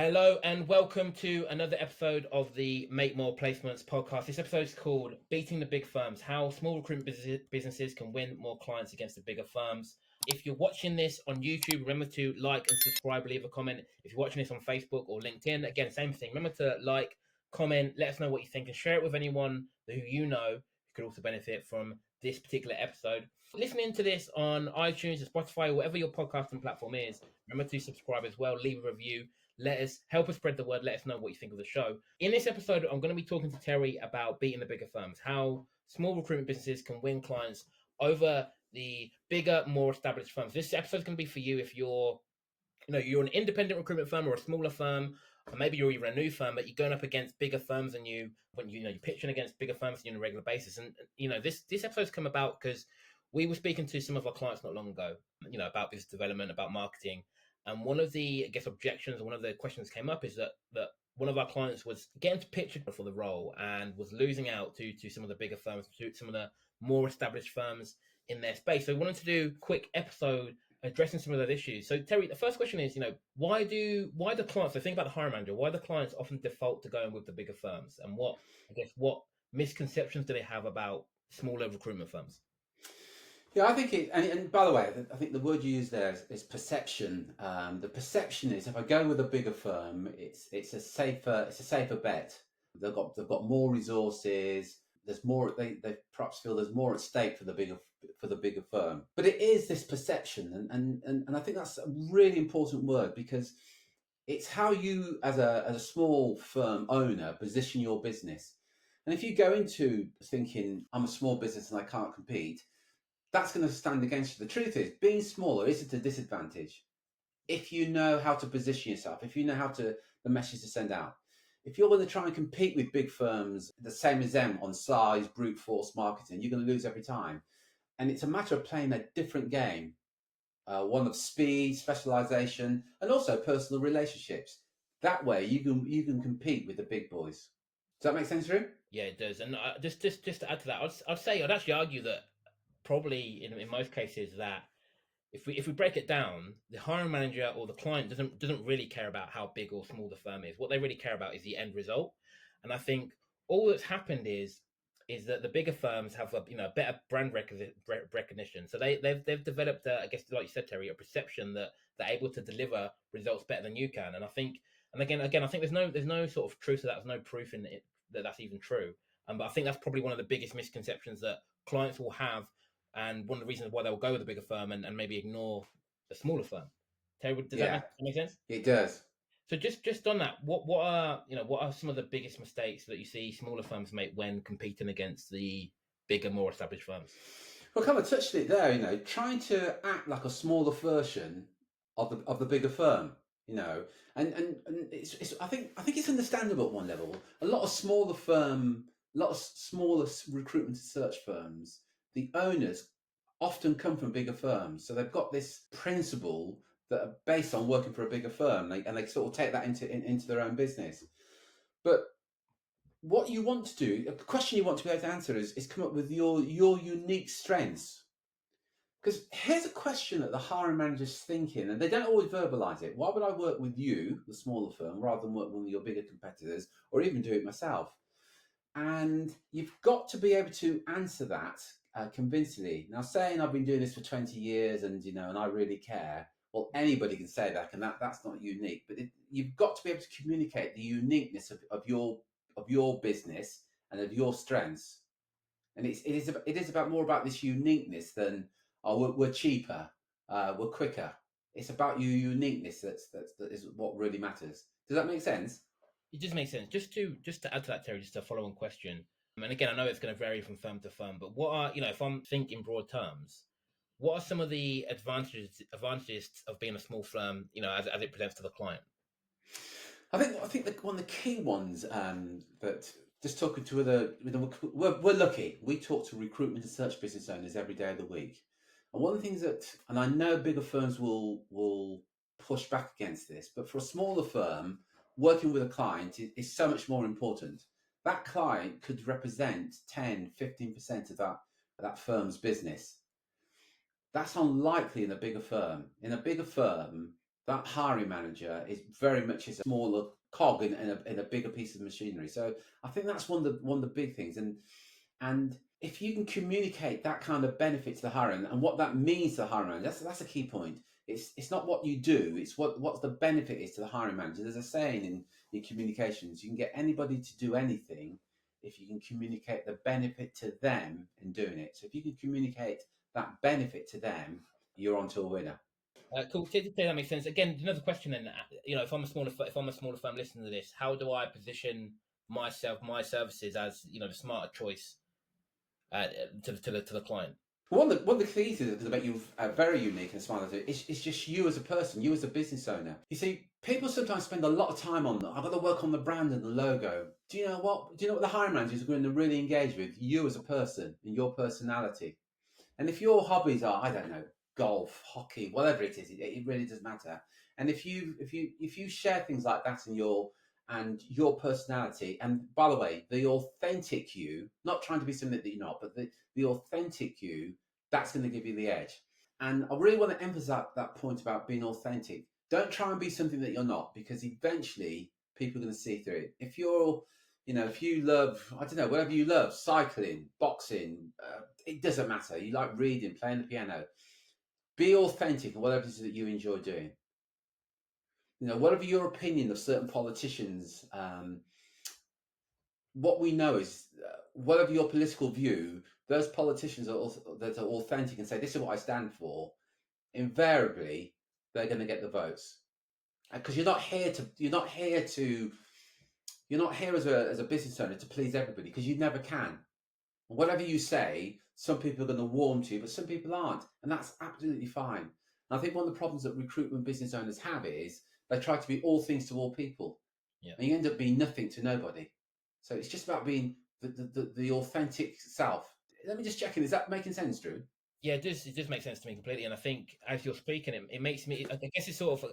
Hello and welcome to another episode of the Make More Placements podcast. This episode is called Beating the Big Firms, How Small Recruitment Businesses Can Win More Clients Against the Bigger Firms. If you're watching this on YouTube, remember to like and subscribe, leave a comment. If you're watching this on Facebook or LinkedIn, again, same thing. Remember to like, comment, let us know what you think and share it with anyone who you know who could also benefit from this particular episode. Listening to this on iTunes or Spotify, or whatever your podcasting platform is, remember to subscribe as well, leave a review. Help us spread the word. Let us know what you think of the show. In this episode, I'm going to be talking to Terry about beating the bigger firms, how small recruitment businesses can win clients over the bigger, more established firms. This episode is going to be for you if you're an independent recruitment firm or a smaller firm, or maybe you're even a new firm, but you're going up against bigger firms than you when you're pitching against bigger firms on a regular basis. And this episode's come about because we were speaking to some of our clients not long ago, about business development, about marketing. And one of the, objections, one of the questions came up is that one of our clients was getting to pitch for the role and was losing out to some of the bigger firms, to some of the more established firms in their space. So we wanted to do a quick episode addressing some of those issues. So Terry, the first question is, why do clients, so think about the hiring manager, why do clients often default to going with the bigger firms? And what misconceptions do they have about smaller recruitment firms? Yeah, I think and by the way, I think the word you use there is perception. The perception is if I go with a bigger firm, it's a safer bet. They've got more resources. There's more. They perhaps feel there's more at stake for the bigger firm. But it is this perception, and I think that's a really important word because it's how you as a small firm owner position your business. And if you go into thinking I'm a small business and I can't compete, that's going to stand against you. The truth is, being smaller isn't a disadvantage if you know how to position yourself, if you know how to the message to send out. If you're going to try and compete with big firms the same as them on size, brute force marketing, you're going to lose every time. And it's a matter of playing a different game, one of speed, specialization, and also personal relationships. That way, you can compete with the big boys. Does that make sense, Drew? Yeah, it does. And just to add to that, I'd actually argue that probably in most cases that if we break it down, the hiring manager or the client doesn't really care about how big or small the firm is. What they really care about is the end result. And I think all that's happened is that the bigger firms have a better brand recognition. So they've developed, I guess, like you said, Terry, a perception that they're able to deliver results better than you can. And I think, and again, I think there's no sort of truth to that. There's no proof in it that that's even true. But I think that's probably one of the biggest misconceptions that clients will have, and one of the reasons why they'll go with a bigger firm and maybe ignore the smaller firm. Terry, does that make sense? It does. So just on that, what are some of the biggest mistakes that you see smaller firms make when competing against the bigger, more established firms? Well, I kind of touched it there. Trying to act like a smaller version of the bigger firm. And it's I think it's understandable at one level. A lot of smaller recruitment and search firms, the owners often come from bigger firms, so they've got this principle that are based on working for a bigger firm, and they sort of take that into their own business. But what you want to do, the question you want to be able to answer is come up with your unique strengths. Because here's a question that the hiring manager's thinking, and they don't always verbalize it. Why would I work with you, the smaller firm, rather than work with one of your bigger competitors, or even do it myself? And you've got to be able to answer that convincingly. Now, saying I've been doing this for 20 years and I really care, well, anybody can say that, and that's not unique. But you've got to be able to communicate the uniqueness of your business and of your strengths. And it is about more about this uniqueness than we're cheaper, we're quicker. It's about your uniqueness that is what really matters. Does that make sense? It just makes sense. Just to add to that, Terry, just a follow-on question. And again, I know it's going to vary from firm to firm, but what are if I'm thinking broad terms, what are some of the advantages of being a small firm, as it presents to the client? I think one of the key ones that just talking to we're lucky. We talk to recruitment and search business owners every day of the week, and one of the things and I know bigger firms will push back against this, but for a smaller firm, working with a client is so much more important. That client could represent 10-15% of that firm's business. That's unlikely in a bigger firm. In a bigger firm, that hiring manager is very much a smaller cog in a bigger piece of machinery. So I think that's one of the big things. And if you can communicate that kind of benefit to the hiring and what that means to the hiring manager, that's a key point. It's not what you do, it's what the benefit is to the hiring manager. There's a saying in communications, you can get anybody to do anything if you can communicate the benefit to them in doing it. So if you can communicate that benefit to them, you're onto a winner. Cool. That makes sense. Again, another question. Then, if I'm a smaller firm listening to this, how do I position myself, my services as the smarter choice to the client? One of the keys is to make you very unique and smart. It's just you as a person, you as a business owner. You see, people sometimes spend a lot of time on, I've got to work on the brand and the logo. Do you know what? Do you know what the hiring managers are going to really engage with? You as a person and your personality. And if your hobbies are, I don't know, golf, hockey, whatever it is, it really doesn't matter. And if you share things like that in your personality, and by the way, the authentic you, not trying to be something that you're not, but the authentic you, that's going to give you the edge. And I really want to emphasize that point about being authentic. Don't try and be something that you're not, because eventually people are going to see through it. If you love, I don't know, whatever you love, cycling, boxing, it doesn't matter. You like reading, playing the piano. Be authentic in whatever it is that you enjoy doing. Whatever your opinion of certain politicians, what we know is, whatever your political view, those politicians that are authentic and say, this is what I stand for, invariably, they're going to get the votes. Because you're not here as a business owner to please everybody, because you never can. Whatever you say, some people are going to warm to you, but some people aren't. And that's absolutely fine. And I think one of the problems that recruitment business owners have is they try to be all things to all people. Yeah. And you end up being nothing to nobody. So it's just about being the authentic self. Let me just check in. Is that making sense, Drew? Yeah, it does make sense to me completely. And I think as you're speaking, it makes me, I guess it's sort of,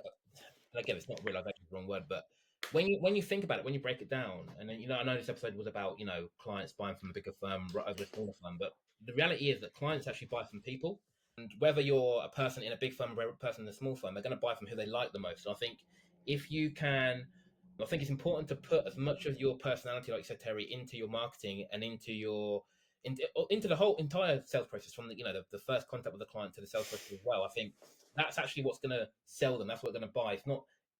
and again, it's not realization, the wrong word, but when you think about it, when you break it down, and then, I know this episode was about, clients buying from a bigger firm right over a smaller firm, but the reality is that clients actually buy from people. And whether you're a person in a big firm or a person in a small firm, they're going to buy from who they like the most. So I think if you can, I think it's important to put as much of your personality, like you said, Terry, into your marketing and into the whole entire sales process, from the first contact with the client to the sales process as well. I think that's actually what's going to sell them. That's what they're going to buy.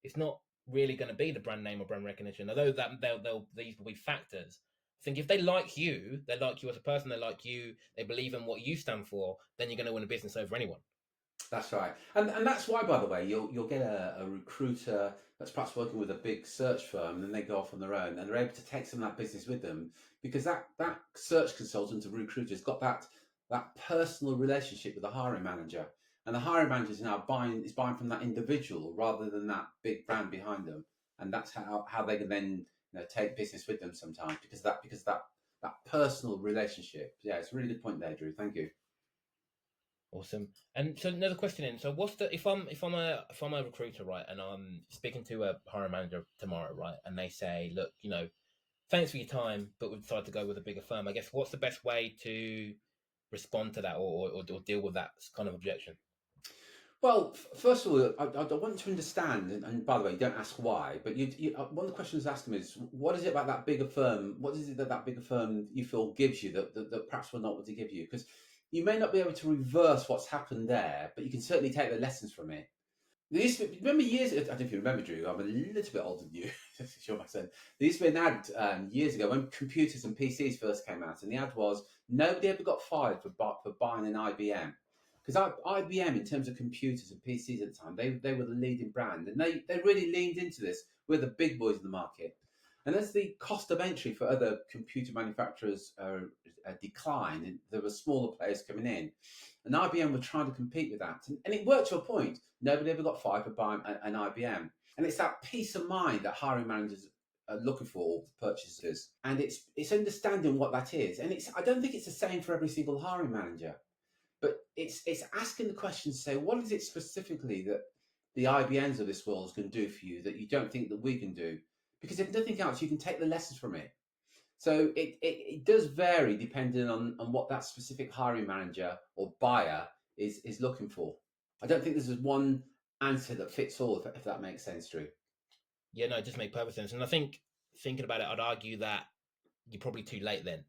It's not really going to be the brand name or brand recognition, although that these will be factors. I think if they like you as a person, they like you, they believe in what you stand for, then you're going to win a business over anyone. That's right, and that's why, by the way, you'll get a recruiter that's perhaps working with a big search firm, and then they go off on their own, and they're able to take some of that business with them, because that search consultant or recruiter's got that personal relationship with the hiring manager, and the hiring manager is now buying from that individual rather than that big brand behind them, and that's how they can then take business with them sometimes, because that personal relationship. Yeah, it's a really good point there, Drew. Thank you. Awesome. And so another question in. So what's the if I'm a recruiter, right, and I'm speaking to a hiring manager tomorrow, right, and they say, look, thanks for your time, but we've decided to go with a bigger firm. I guess what's the best way to respond to that, or deal with that kind of objection? Well, first of all, I want to understand, and by the way, don't ask why, but one of the questions I ask them is, what is it about that bigger firm? What is it that bigger firm you feel gives you that perhaps we're not able to give you? Because you may not be able to reverse what's happened there, but you can certainly take the lessons from it. Remember years ago, I don't know if you remember, Drew, I'm a little bit older than you, sure my son. There used to be an ad years ago when computers and PCs first came out, and the ad was, nobody ever got fired for buying an IBM. Because IBM, in terms of computers and PCs at the time, they were the leading brand, and they really leaned into this. We're the big boys in the market. And as the cost of entry for other computer manufacturers declined, and there were smaller players coming in, and IBM were trying to compete with that. And it worked to a point. Nobody ever got fired for buying an IBM. And it's that peace of mind that hiring managers are looking for purchasers. And it's understanding what that is. And I don't think it's the same for every single hiring manager. But it's asking the question to say, what is it specifically that the IBMs of this world can do for you that you don't think that we can do? Because if nothing else, you can take the lessons from it. So it does vary depending on what that specific hiring manager or buyer is looking for. I don't think there's one answer that fits all, if that makes sense, Drew. Yeah, no, it just makes perfect sense. And I think thinking about it, I'd argue that you're probably too late then.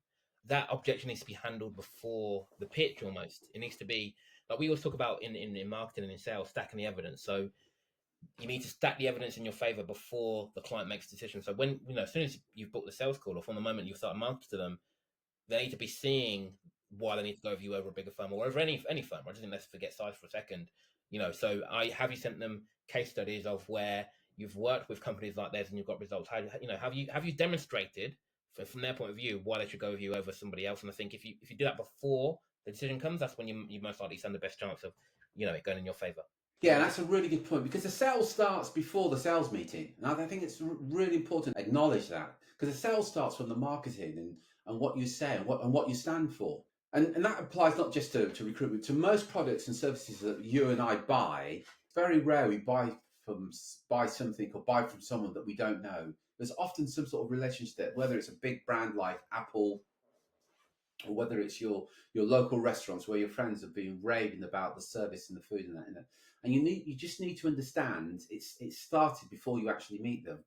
That objection needs to be handled before the pitch almost. It needs to be like we always talk about in marketing and in sales, stacking the evidence. So you need to stack the evidence in your favor before the client makes a decision. So when as soon as you've booked the sales call or from the moment you start marketing to them, they need to be seeing why they need to go with you over a bigger firm or over any firm. I just think let's forget size for a second. So have you sent them case studies of where you've worked with companies like theirs and you've got results? Have you demonstrated from their point of view why they should go with you over somebody else? And I think if you do that before the decision comes, that's when you most likely stand the best chance of it going in your favor. Yeah, and that's a really good point, because the sales starts before the sales meeting. And I think it's really important to acknowledge that, because the sales starts from the marketing and what you say and what you stand for. And that applies not just to recruitment, to most products and services that you and I buy. Very rare we buy something or buy from someone that we don't know. There's often some sort of relationship, whether it's a big brand like Apple, or whether it's your local restaurants where your friends have been raving about the service and the food and that, and you just need to understand it started before you actually meet them.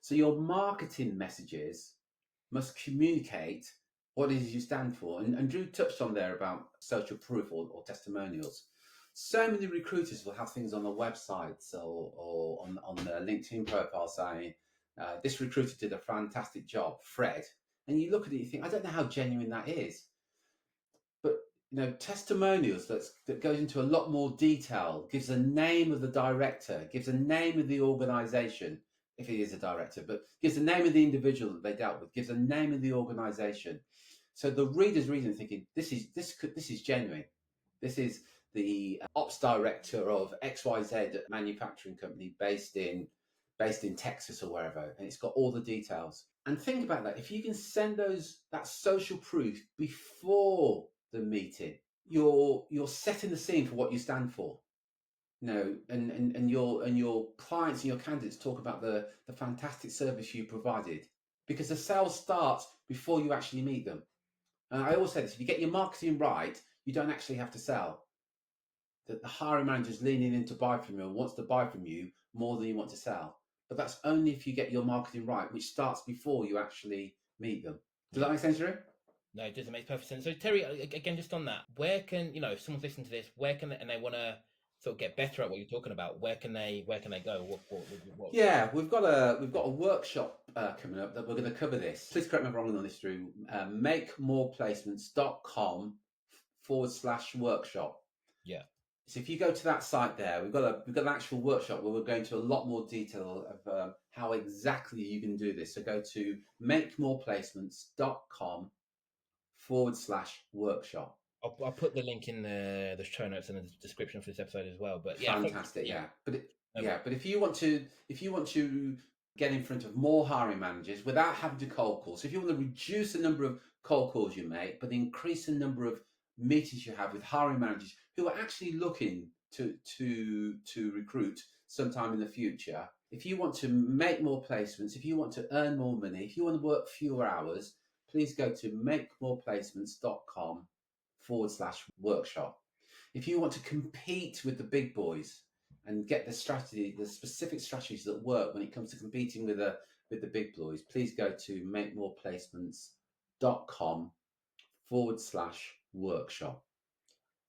So your marketing messages must communicate what it is you stand for. And Drew touched on there about social proof or testimonials. So many recruiters will have things on their websites or on their LinkedIn profile saying, this recruiter did a fantastic job, Fred. And you look at it, you think, I don't know how genuine that is. But testimonials that goes into a lot more detail, gives a name of the director, gives a name of the organization, if he is a director, but gives the name of the individual that they dealt with, gives a name of the organization. So the reader's reading thinking, this is genuine. This is the ops director of XYZ manufacturing company based in Texas or wherever, and it's got all the details. And think about that. If you can send that social proof before the meeting, you're setting the scene for what you stand for. And your clients and your candidates talk about the fantastic service you provided, because the sales starts before you actually meet them. And I always say this: if you get your marketing right, you don't actually have to sell. That the hiring manager's leaning in to buy from you and wants to buy from you more than you want to sell. But that's only if you get your marketing right, which starts before you actually meet them. Does that make sense, Drew? No, it does. It makes perfect sense. So Terry, again, just on that, where can if someone's listening to this, where can and they want to sort of get better at what you're talking about? Where can they go? What? Yeah, we've got a workshop coming up that we're going to cover this. Please correct me if I'm wrong on this, Drew. makemoreplacements.com/workshop. Yeah. So if you go to that site there, we've got an actual workshop where we're going into a lot more detail of how exactly you can do this. So go to makemoreplacements.com/workshop. I'll put the link in the show notes and the description for this episode as well. But yeah, Fantastic, yeah. But if you want to get in front of more hiring managers without having to cold call, so if you want to reduce the number of cold calls you make, but increase the number of meetings you have with hiring managers who are actually looking to recruit sometime in the future, if you want to make more placements, if you want to earn more money, if you want to work fewer hours, please go to makemoreplacements.com/workshop. If you want to compete with the big boys and get the specific strategies that work when it comes to competing with the big boys, please go to makemoreplacements.com/workshop.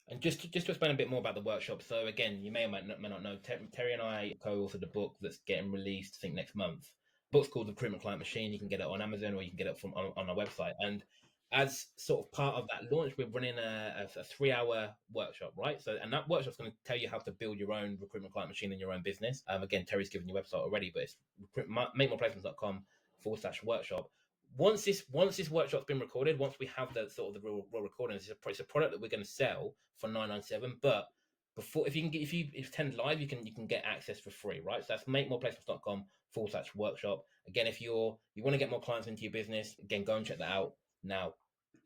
And just to explain a bit more about the workshop. So again, you may or may not know, Terry and I co-authored a book that's getting released, I think, next month. The book's called The Recruitment Client Machine. You can get it on Amazon or you can get it on our website. And as sort of part of that launch, we're running a 3-hour workshop, right? So, and that workshop's going to tell you how to build your own recruitment client machine in your own business. Again, Terry's given you a website already, but it's makemoreplacements.com/workshop. Once this workshop's been recorded, once we have the sort of the real recordings, it's a product that we're going to sell for $997. But before, if you attend live, you can get access for free, right? So that's makemoreplacements.com/workshop. Again, if you want to get more clients into your business, again, go and check that out now.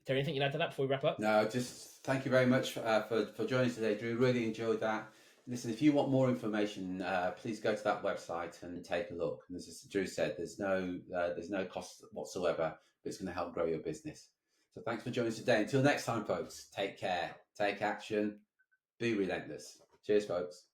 Terry, anything you'd add to that before we wrap up? No, just thank you very much for joining us today, Drew. Really enjoyed that. Listen, if you want more information, please go to that website and take a look. And as Drew said, there's no cost whatsoever, but it's going to help grow your business. So thanks for joining us today. Until next time, folks, take care, take action, be relentless. Cheers, folks.